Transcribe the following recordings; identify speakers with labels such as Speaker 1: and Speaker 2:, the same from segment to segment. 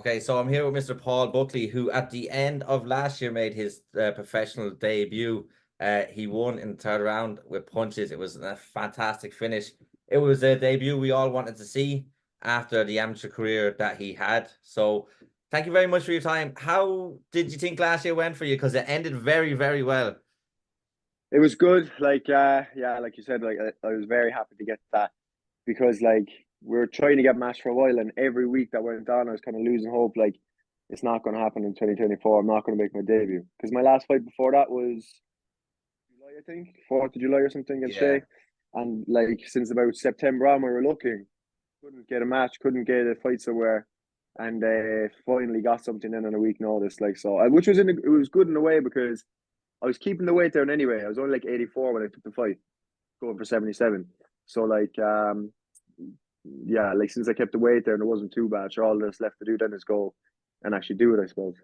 Speaker 1: Okay, so I'm here with Mr. Paul Buckley, who at the end of last year made his professional debut. He won in the third round with punches. It was a fantastic finish. It was a debut we all wanted to see after the amateur career that he had. So thank you very much for your time. How did you think last year went for you? Because it ended very, very well.
Speaker 2: It was good. Yeah, like you said, I was very happy to get that because we were trying to get matched for a while, and every week that went on, I was kind of losing hope. Like it's not going to happen in 2024. I'm not going to make my debut because my last fight before that was July, I think, 4th of July or something against
Speaker 1: Yeah.
Speaker 2: Shay. And like since about September on, we were looking, couldn't get a match, couldn't get a fight somewhere, and finally got something in on a week notice. Like so, which was it was good in a way because I was keeping the weight down anyway. I was only like 84 when I took the fight, going for 77. So yeah, like since I kept the weight there and it wasn't too bad, sure, all that's left to do then is go and actually do it, I suppose.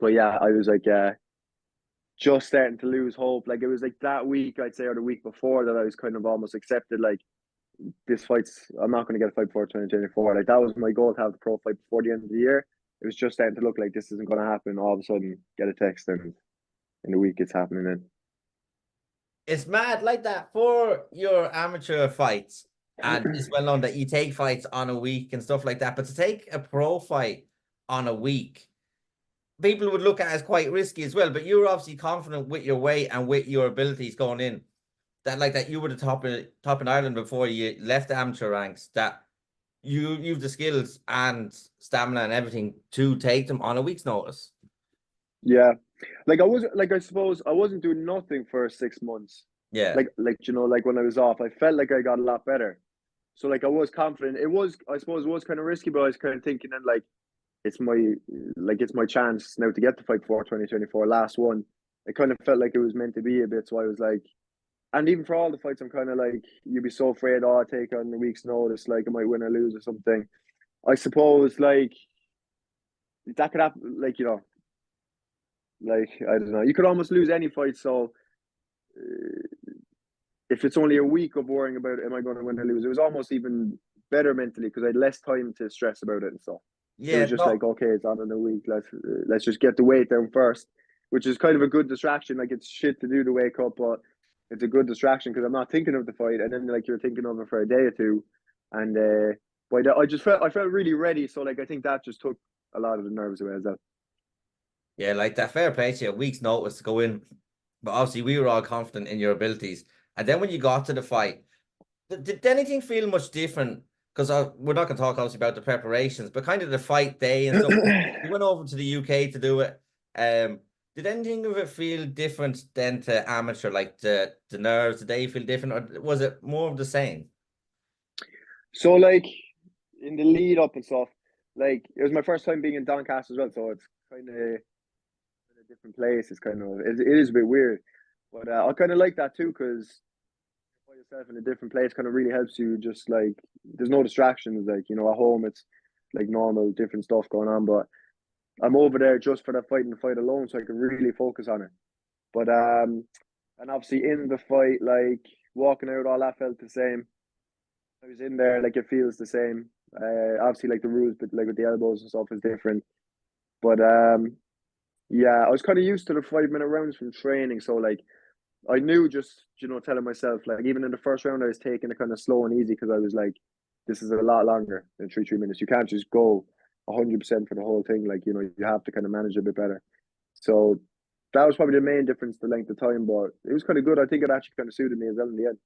Speaker 2: But yeah, I was just starting to lose hope. Like it was like that week, I'd say, or the week before that I was kind of almost accepted like this fight's I'm not gonna get a fight before 2024. Like that was my goal to have the pro fight before the end of the year. It was just starting to look like this isn't gonna happen. All of a sudden get a text and in the week it's happening then.
Speaker 1: It's mad like that for your amateur fights. And it's well known that you take fights on a week and stuff like that. But to take a pro fight on a week, people would look at it as quite risky as well. But you were obviously confident with your weight and with your abilities going in. That you were the top in Ireland before you left the amateur ranks. That you've the skills and stamina and everything to take them on a week's notice.
Speaker 2: Yeah. Like I wasn't like I suppose I wasn't doing nothing for 6 months.
Speaker 1: Yeah.
Speaker 2: Like when I was off, I felt like I got a lot better. So like I was confident. It was I suppose it was kind of risky, but I was kind of thinking and it's my it's my chance now to get the fight for 2024, last one. It kind of felt like it was meant to be a bit. So I was like, and even for all the fights, I'm kind of like, you'd be so afraid, oh, I take on a week's notice, like I might win or lose or something. I suppose like that could happen, I don't know. You could almost lose any fight. So if it's only a week of worrying about am I going to win or lose, it was almost even better mentally because I had less time to stress about it and stuff. It
Speaker 1: Yeah,
Speaker 2: was just
Speaker 1: no,
Speaker 2: like, okay, it's on in a week. Let's just get the weight down first, which is kind of a good distraction. Like it's shit to do to wake up, but it's a good distraction because I'm not thinking of the fight, and then like you're thinking of it for a day or two, and but I felt really ready. So like I think that just took a lot of the nerves away as well.
Speaker 1: yeah, like that fair play to you, a week's notice to go in. But obviously, we were all confident in your abilities. And then when you got to the fight, did anything feel much different? Because we're not going to talk obviously about the preparations, but kind of the fight day and stuff. You went over to the UK to do it. Did anything of it feel different then to amateur? Like the nerves, did they feel different, or was it more of the same?
Speaker 2: So like in the lead up and stuff, like it was my first time being in Doncaster as well, so it's kind of in a different place. It's kind of it is a bit weird, but I kind of like that too because by yourself in a different place kind of really helps you. Just like there's no distractions. Like at home it's like normal different stuff going on, but I'm over there just for that fight and the fight alone, so I can really focus on it. But and obviously in the fight, like walking out, all that felt the same. I was in there, like it feels the same. Obviously, like the rules, but like with the elbows and stuff is different. But yeah, I was kind of used to the 5 minute rounds from training, so like I knew just telling myself like even in the first round I was taking it kind of slow and easy because I was like, this is a lot longer than 3 minutes. You can't just go 100% for the whole thing. Like you have to kind of manage it a bit better. So that was probably the main difference, the length of time. But it was kind of good. I think it actually kind of suited me as well in the end.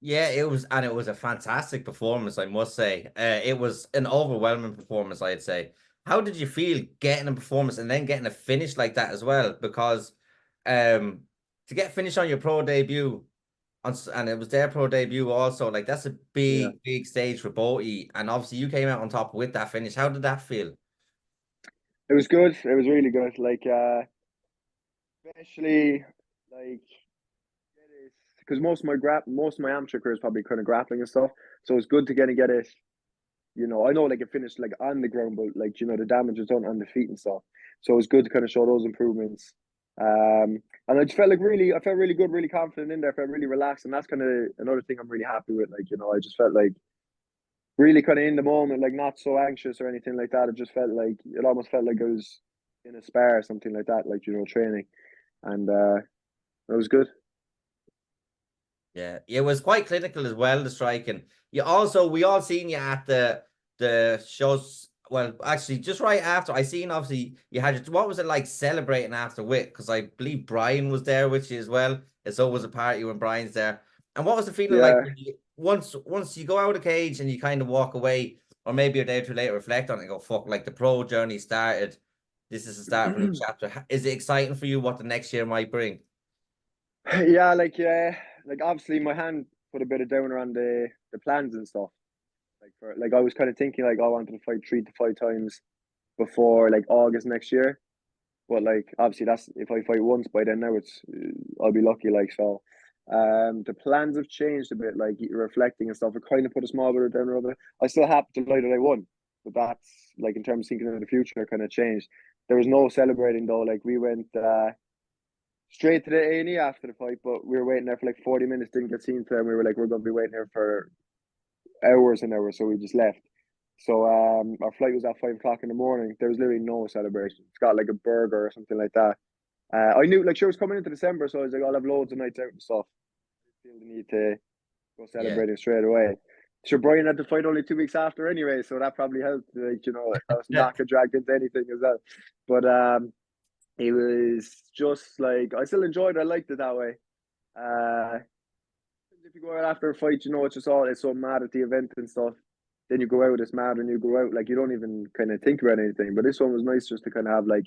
Speaker 1: Yeah, it was a fantastic performance, I must say. It was an overwhelming performance, I'd say. How did you feel getting a performance and then getting a finish like that as well? Because to get finished on your pro debut and it was their pro debut also, like that's a
Speaker 2: Yeah.
Speaker 1: big, big stage for both of you. And obviously you came out on top with that finish. How did that feel?
Speaker 2: It was good. It was really good. Like especially like because most of my amateur career is probably kind of grappling and stuff. So it's good to get it. I know like it finished like on the ground, but like the damage is done on the feet and stuff. So it's good to kind of show those improvements. And I just felt I felt really good, really confident in there. I felt really relaxed, and that's kind of another thing I'm really happy with. Like I just felt like really kind of in the moment, like not so anxious or anything like that. It just felt like it almost felt like I was in a spar or something like that, like training, and it was good.
Speaker 1: Yeah, it was quite clinical as well, the striking. You also we all seen you at the shows. Well, actually, just right after I seen obviously you had what was it like celebrating after Wit? Because I believe Brian was there with you as well. And so was a party when Brian's there. And what was the feeling like
Speaker 2: Yeah.
Speaker 1: when you once you go out of the cage and you kind of walk away, or maybe a day or two later reflect on it and go, fuck, like the pro journey started. This is the start of a new chapter. Is it exciting for you what the next year might bring?
Speaker 2: Yeah, like obviously my hand put a bit of downer on the plans and stuff. Like I was kind of thinking like, oh, I wanted to fight 3 to 5 times before like August next year. But like obviously that's if I fight once by then now it's I'll be lucky like so. The plans have changed a bit, like reflecting and stuff. It kind of put a small bit of downer over it. I still happy to lie that I won, but that's like in terms of thinking of the future, it kind of changed. There was no celebrating though. Like we went straight to the A&E after the fight, but we were waiting there for like 40 minutes, didn't get seen to, and we were like, we're going to be waiting here for hours and hours, so we just left. So our flight was at 5 o'clock in the morning. There was literally no celebration. It's got like a burger or something like that. I knew like she was coming into December, so I was like, I'll have loads of nights out and stuff. I feel the need to go
Speaker 1: Yeah.
Speaker 2: celebrating straight away. Sure, Brian had to fight only 2 weeks after anyway, so that probably helped. Like I was not get dragged into anything as well. But it was just like I still enjoyed it. I liked it that way. Uh, if you go out after a fight, it's so mad at the event and stuff. Then you go out, it's mad, and you go out like you don't even kind of think about anything. But this one was nice just to kind of have like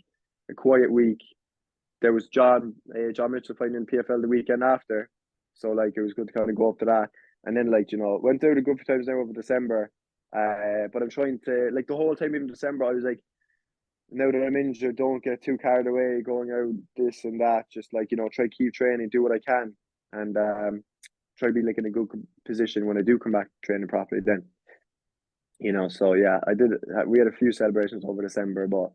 Speaker 2: a quiet week. There was John Mitchell fighting in PFL the weekend after, so like it was good to kind of go up to that. And then like went out a good few times now over December. But I'm trying to like the whole time even December I was like, now that I'm injured, don't get too carried away going out this and that. Just like try to keep training, do what I can, and try to be like in a good position when I do come back training properly. Then so yeah, I did. We had a few celebrations over December, but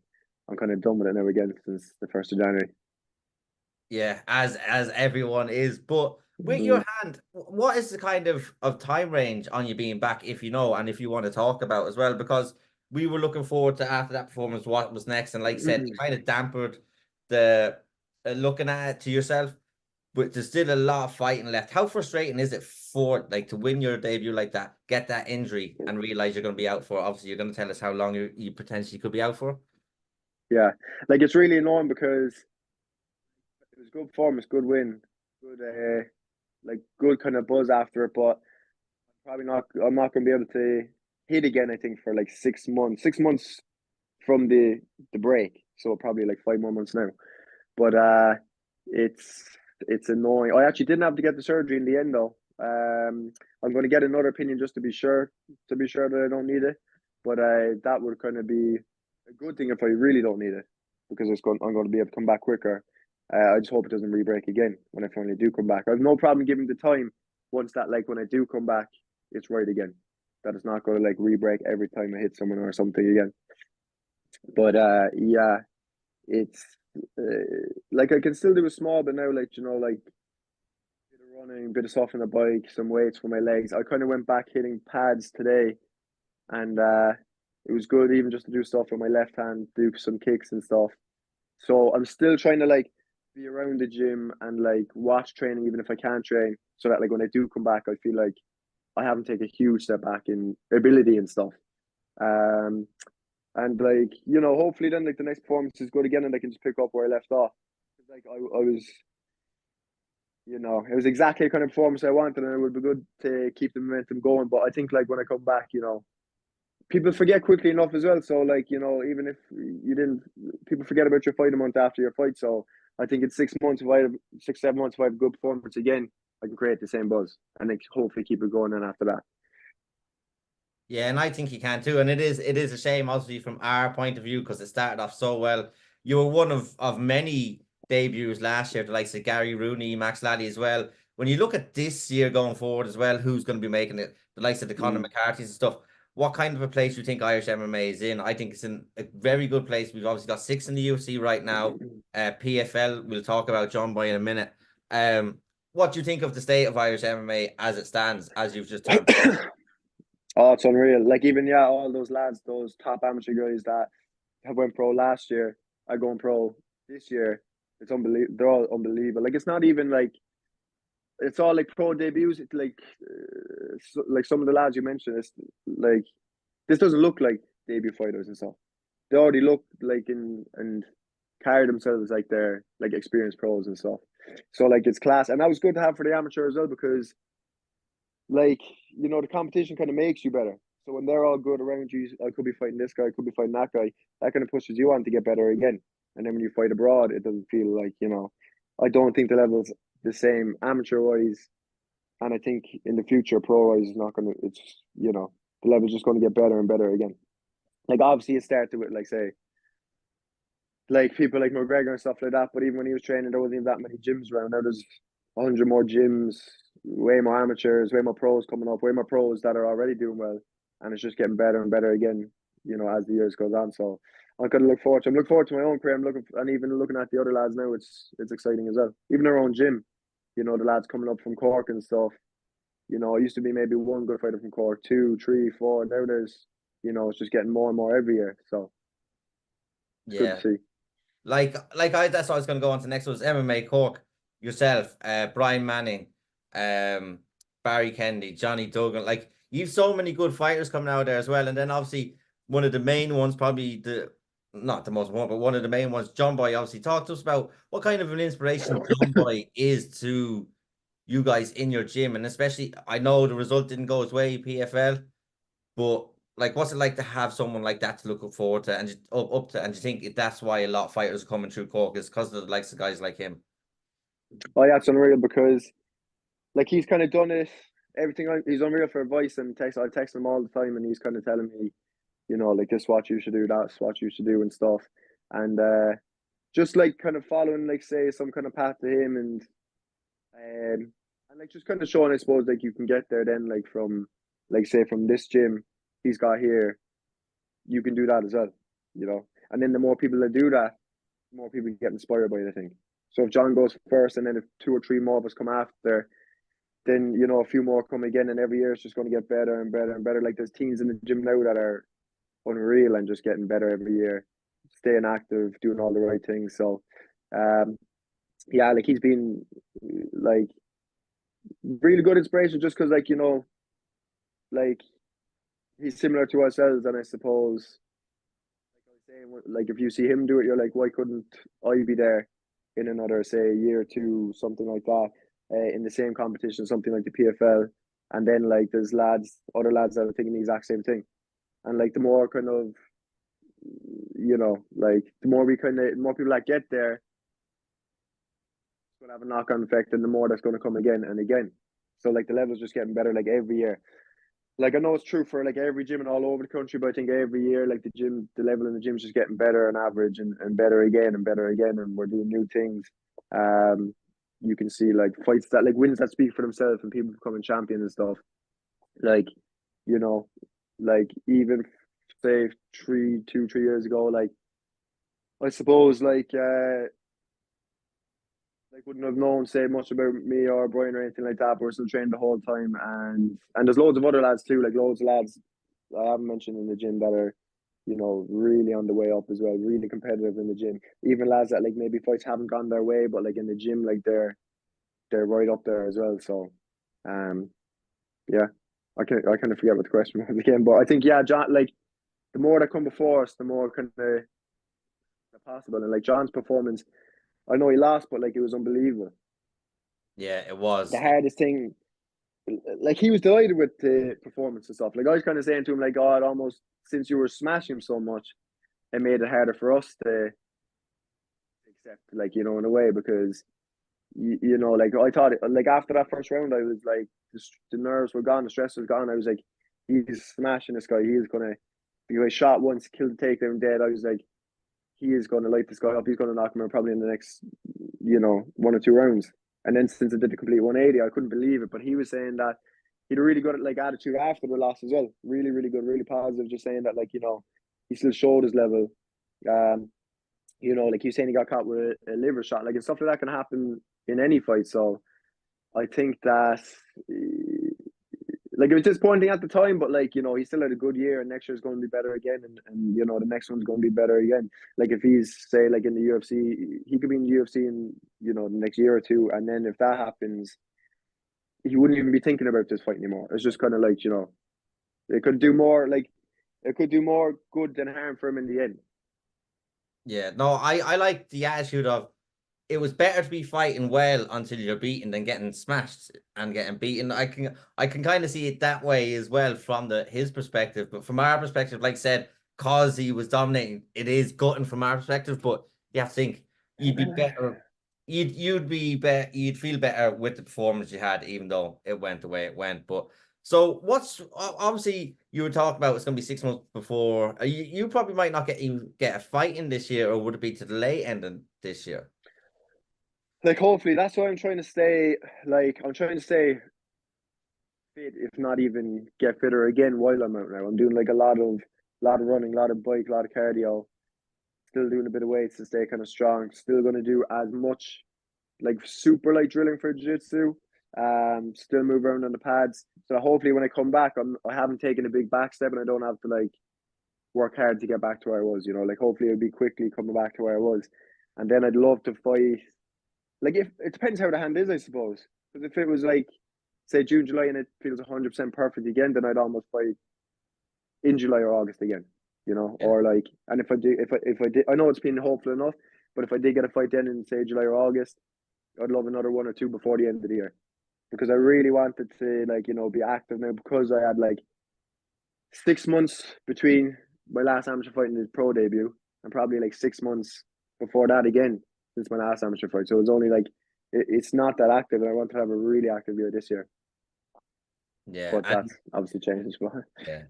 Speaker 2: I'm kind of done with it now again since the 1st of January.
Speaker 1: Yeah, as everyone is. But with
Speaker 2: Mm-hmm.
Speaker 1: your hand, what is the kind of time range on you being back, if you know, and if you want to talk about as well? Because we were looking forward to after that performance, what was next, and like I said, it kind of dampened the looking at it to yourself. But there's still a lot of fighting left. How frustrating is it for like to win your debut like that, get that injury, and realize you're going to be out for? Obviously, you're going to tell us how long you potentially could be out for.
Speaker 2: Yeah, like it's really annoying because it was good form, it's good win, good like good kind of buzz after it, but probably not. I'm not going to be able to hit again. I think for like 6 months, 6 months from the break, so probably like 5 more months now. But it's it's annoying. I actually didn't have to get the surgery in the end though. I'm going to get another opinion just to be sure that I don't need it. But that would kind of be a good thing if I really don't need it because I'm going to be able to come back quicker. I just hope it doesn't re-break again when I finally do come back. I have no problem giving the time once that like when I do come back, it's right again. That it's not going to like re-break every time I hit someone or something again. But yeah, it's like I can still do a small, but now like like bit of running, bit of stuff on the bike, some weights for my legs. I kind of went back hitting pads today, and it was good even just to do stuff with my left hand, do some kicks and stuff. So I'm still trying to like be around the gym and like watch training even if I can't train, so that like when I do come back, I feel like I haven't taken a huge step back in ability and stuff. Um, and like hopefully then like the next performance is good again, and I can just pick up where I left off. Like I was, it was exactly the kind of performance I wanted, and it would be good to keep the momentum going. But I think like when I come back, people forget quickly enough as well. So like even if you didn't, people forget about your fight a month after your fight. So I think it's 6 months. If I have 6, 7 months, if I have a good performance again, I can create the same buzz, and then hopefully keep it going. Then after that.
Speaker 1: Yeah, and I think you can too. And it is a shame, obviously, from our point of view, because it started off so well. You were one of many debuts last year, the likes of Gary Rooney, Max Laddie as well. When you look at this year going forward as well, who's going to be making it, the likes of the Conor
Speaker 2: Mm.
Speaker 1: McCarthy's and stuff, what kind of a place do you think Irish MMA is in? I think it's in a very good place. We've obviously got six in the UFC right now. PFL, we'll talk about John Boy in a minute. What do you think of the state of Irish MMA as it stands, as you've just turned pro?
Speaker 2: Oh, it's unreal. Like even all those lads, those top amateur guys that have went pro last year are going pro this year. It's unbelievable. They're all unbelievable. Like it's not even like it's all like pro debuts. It's like like some of the lads you mentioned. It's like this doesn't look like debut fighters and stuff. They already look like in and carry themselves like they're like experienced pros and stuff. So like it's class, and that was good to have for the amateur as well because like the competition kind of makes you better. So when they're all good around you, I could be fighting this guy, I could be fighting that guy. That kind of pushes you on to get better again. And then when you fight abroad, it doesn't feel like I don't think the level's the same amateur wise, and I think in the future pro wise is not gonna. It's the level's just going to get better and better again. Like obviously it started with like say like people like McGregor and stuff like that. But even when he was training, there wasn't even that many gyms around. Now there's 100 more gyms, way more amateurs, way more pros coming up, way more pros that are already doing well, and it's just getting better and better again. As the years goes on. So I'm gonna look forward to. I'm looking forward to my own career. I'm looking and even looking at the other lads now. It's exciting as well. Even our own gym. The lads coming up from Cork and stuff. It used to be maybe one good fighter from Cork, two, three, four. Now there's, it's just getting more and more every year. So it's good to
Speaker 1: Yeah.
Speaker 2: see.
Speaker 1: That's what I was going to go on to next was MMA Cork, yourself, Brian Manning, um, Barry Kennedy, Johnny Duggan. Like you've so many good fighters coming out there as well. And then obviously one of the main ones, probably not the most one, but one of the main ones, John Boy. Obviously, talk to us about what kind of an inspiration John Boy is to you guys in your gym, and especially I know the result didn't go his way, PFL, but like, what's it like to have someone like that to look forward to and just up to? And do you think that's why a lot of fighters are coming through Cork is because of the likes of guys like him?
Speaker 2: Oh yeah, it's unreal because like he's kind of done it. Everything he's unreal for advice and text. I text him all the time, and he's kind of telling me, like this is what you should do, that's what you should do, and stuff. And just like kind of following, like say some kind of path to him, and like just kind of showing, I suppose, like you can get there. Then like from like say from this gym he's got here, you can do that as well. And then the more people that do that, the more people get inspired by it. I think. So if John goes first, and then if two or three more of us come after, then a few more come again, and every year it's just going to get better and better and better. Like there's teens in the gym now that are unreal and just getting better every year, staying active, doing all the right things. So, yeah, like he's been like really good inspiration just because like he's similar to ourselves, and I suppose like I was saying, like if you see him do it, you're like, why couldn't I be there in another say a year or two, something like that, in the same competition, something like the PFL, and then like there's other lads that are thinking the exact same thing, and like the more kind of like the more more people that get there, it's gonna have a knock on effect, and the more that's gonna come again and again. So like the level's just getting better like every year. Like I know it's true for like every gym and all over the country, but I think every year like the level in the gym is just getting better on average, and better again and better again, and we're doing new things. Um, you can see like fights that like wins that speak for themselves, and people becoming champions and stuff. Like, you know, like even say 3 years ago, like I suppose like wouldn't have known say much about me or Brian or anything like that, but we're still training the whole time, and there's loads of other lads too, like loads of lads I haven't mentioned in the gym that are, really on the way up as well, really competitive in the gym. Even lads that like maybe fights haven't gone their way, but like in the gym, like they're right up there as well. So um yeah. I kind of forget what the question was again, but I think yeah, John, like the more that come before us, the more kind of possible. And like John's performance, I know he lost, but like it was unbelievable.
Speaker 1: Yeah, it
Speaker 2: The
Speaker 1: was.
Speaker 2: hardest thing, like he was delighted with the performance and stuff. Like I was kind of saying to him, like, God, almost since you were smashing him so much, it made it harder for us to accept, like in a way, because like I thought, like after that first round, I was like, the nerves were gone, the stress was gone. I was like, he's smashing this guy. He is gonna be a shot once, kill the takedown dead. I was like, he is going to light this guy up. He's going to knock him out probably in the next, 1 or 2 rounds. And then since it did the complete 180, I couldn't believe it. But he was saying that he'd a really good like attitude after the loss as well. Really, really good, really positive. Just saying that he still showed his level. Um, like he was saying he got caught with a liver shot, like and stuff like that can happen in any fight. So I think that like it was disappointing at the time, but like, you know, he still had a good year, and next year's going to be better again, and you know, the next one's going to be better again. Like if he's say like in the UFC, he could be in the UFC in, you know, the next year or two, and then if that happens, he wouldn't even be thinking about this fight anymore. It's just kind of like, you know, it could do more like it could do more good than harm for him in the end.
Speaker 1: Yeah, no, I like the attitude of it was better to be fighting well until you're beaten than getting smashed and getting beaten. I can kind of see it that way as well from his perspective, but from our perspective, like I said, cause he was dominating, it is gutting from our perspective. But you have to think you'd be better, you'd be better, you'd feel better with the performance you had, even though it went the way it went. But so what's obviously you were talking about it's going to be 6 months before you probably might not get a fight in this year, or would it be to the late ending this year?
Speaker 2: Like hopefully that's why I'm trying to stay. Like I'm trying to stay fit, if not even get fitter again while I'm out now. I'm doing like a lot of running, a lot of bike, a lot of cardio. Still doing a bit of weights to stay kind of strong. Still going to do as much like super light drilling for jiu-jitsu. Still move around on the pads. So hopefully when I come back, I haven't taken a big back step, and I don't have to like work hard to get back to where I was. You know, like hopefully it'll be quickly coming back to where I was, and then I'd love to fight. Like if it depends how the hand is, I suppose. Because if it was like say June, July, and it feels 100% perfect again, then I'd almost fight in July or August again. You know,
Speaker 1: Yeah.
Speaker 2: or like, and if I did, I know it's been hopeful enough, but if I did get a fight then in say July or August, I'd love another one or two before the end of the year, because I really wanted to like, you know, be active now, because I had like 6 months between my last amateur fight and his pro debut, and probably like 6 months before that again since my last amateur fight. So it's only like it's not that active, and I want to have a really active year this year.
Speaker 1: Yeah,
Speaker 2: But
Speaker 1: and
Speaker 2: that's obviously changed. But
Speaker 1: yeah.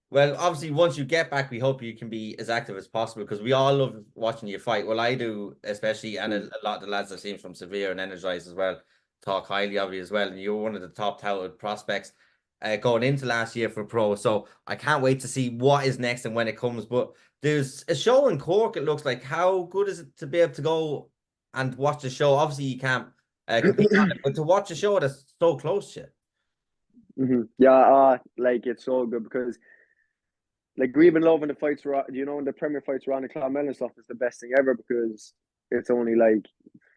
Speaker 1: Well, obviously, once you get back, we hope you can be as active as possible because we all love watching you fight. Well, I do, especially, and a lot of the lads I've seen from Severe and Energized as well talk highly of you as well. And you were one of the top touted prospects going into last year for pro. So I can't wait to see what is next and when it comes. But there's a show in Cork, it looks like. How good is it to be able to go and watch the show? Obviously, you can't compete on it, but to watch a show that's so close to you.
Speaker 2: yeah, like it's so good because like we've been loving the fights. You know, when the Premier fights around the Clonmel and stuff, it's the best thing ever because it's only like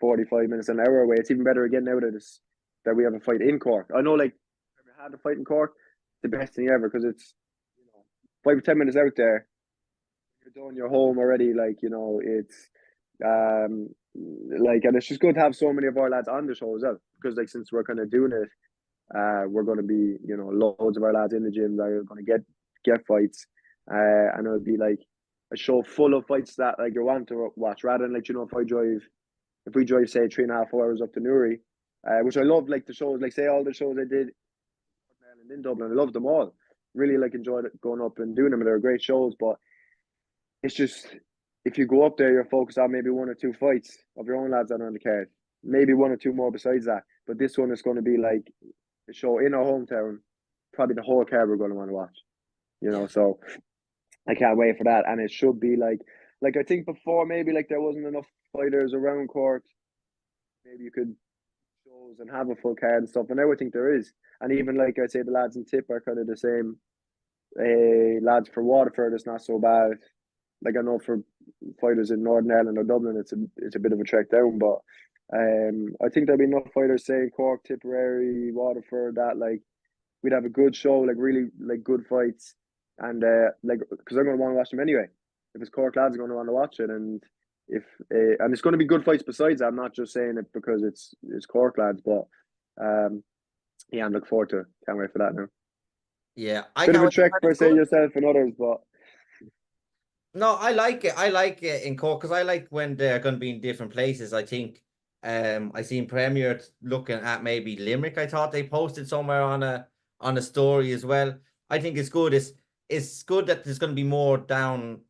Speaker 2: 45 minutes an hour away. It's even better again now that we have a fight in Cork. I know, like, we had a fight in Cork, the best thing ever because it's, you know, 5 or 10 minutes out there. You're done. You're home already. Like, you know, it's like, and it's just good to have so many of our lads on the show as well, because like since we're kind of doing it, we're going to be, you know, loads of our lads in the gym that are going to get fights, and it'll be like a show full of fights that like you want to watch, rather than like, you know, if we drive say 3.5 hours up to Newry, which I love, like the shows, like say all the shows I did in Dublin, I loved them all. Really like enjoyed it, going up and doing them, and they're great shows. But it's just, if you go up there, you're focused on maybe one or two fights of your own lads that are on the card, maybe one or two more besides that. But this one is going to be like a show in our hometown, probably the whole card we're going to want to watch. You know,
Speaker 1: Yeah.
Speaker 2: so I can't wait for that. And it should be like I think before maybe like there wasn't enough fighters around Cork. Maybe you could shows and have a full card and stuff. And now I think there is. And even like I say, the lads in Tip are kind of the same. Lads for Waterford, it's not so bad. Like I know for fighters in Northern Ireland or Dublin, it's a bit of a trek down. But I think there'll be enough fighters, say in Cork, Tipperary, Waterford, that like we'd have a good show, like really like good fights, and like because I'm going to want to watch them anyway. If it's Cork lads, are going to want to watch it, and if and it's going to be good fights besides that. I'm not just saying it because it's Cork lads, but yeah, I'm looking forward to it. Can't wait for that now.
Speaker 1: Yeah, I
Speaker 2: Bit of
Speaker 1: can't
Speaker 2: a
Speaker 1: wait.
Speaker 2: trek
Speaker 1: And
Speaker 2: for
Speaker 1: it's
Speaker 2: say
Speaker 1: good.
Speaker 2: yourself and others, but
Speaker 1: No, I like it. I like it in Cork because I like when they're going to be in different places. I think I seen Premier looking at maybe Limerick. I thought they posted somewhere on a story as well. I think it's good. It's good that there's going to be more down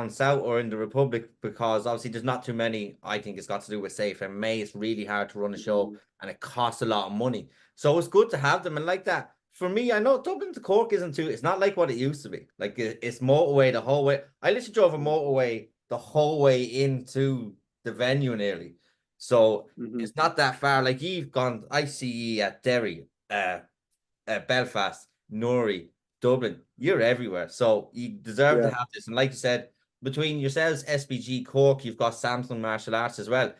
Speaker 1: south or in the Republic because obviously there's not too many. I think it's got to do with safe MMA. It's really hard to run a show and it costs a lot of money. So it's good to have them and like that. For me, I know Dublin to Cork isn't too. It's not like what it used to be. Like it's motorway the whole way. I literally drove a motorway the whole way into the venue nearly. So
Speaker 2: mm-hmm.
Speaker 1: it's not that far. Like you've gone. I see you at Derry, Belfast. Newry, Dublin. You're everywhere. So you deserve to
Speaker 2: Yeah.
Speaker 1: have this. And like you said, between yourselves, SBG Cork, you've got Samsung Martial Arts as well.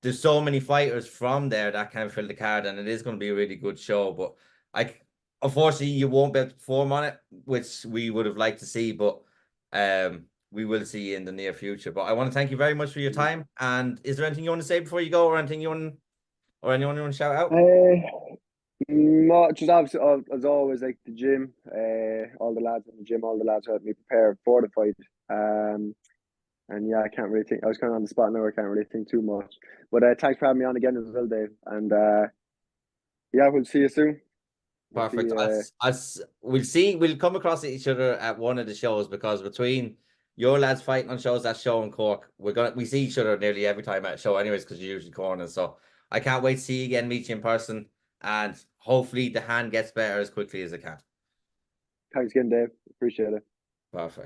Speaker 1: There's so many fighters from there that can fill the card, and it is going to be a really good show. But I, unfortunately, you won't be able to perform on it, which we would have liked to see, but we will see you in the near future. But I want to thank you very much for your time. And is there anything you want to say before you go, or anything you want, or anyone you want to shout out?
Speaker 2: Not just obviously as always, like the gym, all the lads in the gym, all the lads helped me prepare for the fight. And yeah, I can't really think. I was kind of on the spot now. I can't really think too much. But thanks for having me on again as well, Dave. And yeah, we'll see you soon. We'll
Speaker 1: Perfect.
Speaker 2: see.
Speaker 1: We'll see. We'll come across each other at one of the shows because between your lads fighting on shows, that show in Cork, we see each other nearly every time at a show, anyways, because you're usually cornering. So I can't wait to see you again, meet you in person, and hopefully the hand gets better as quickly as it can.
Speaker 2: Thanks again, Dave. Appreciate it.
Speaker 1: Perfect.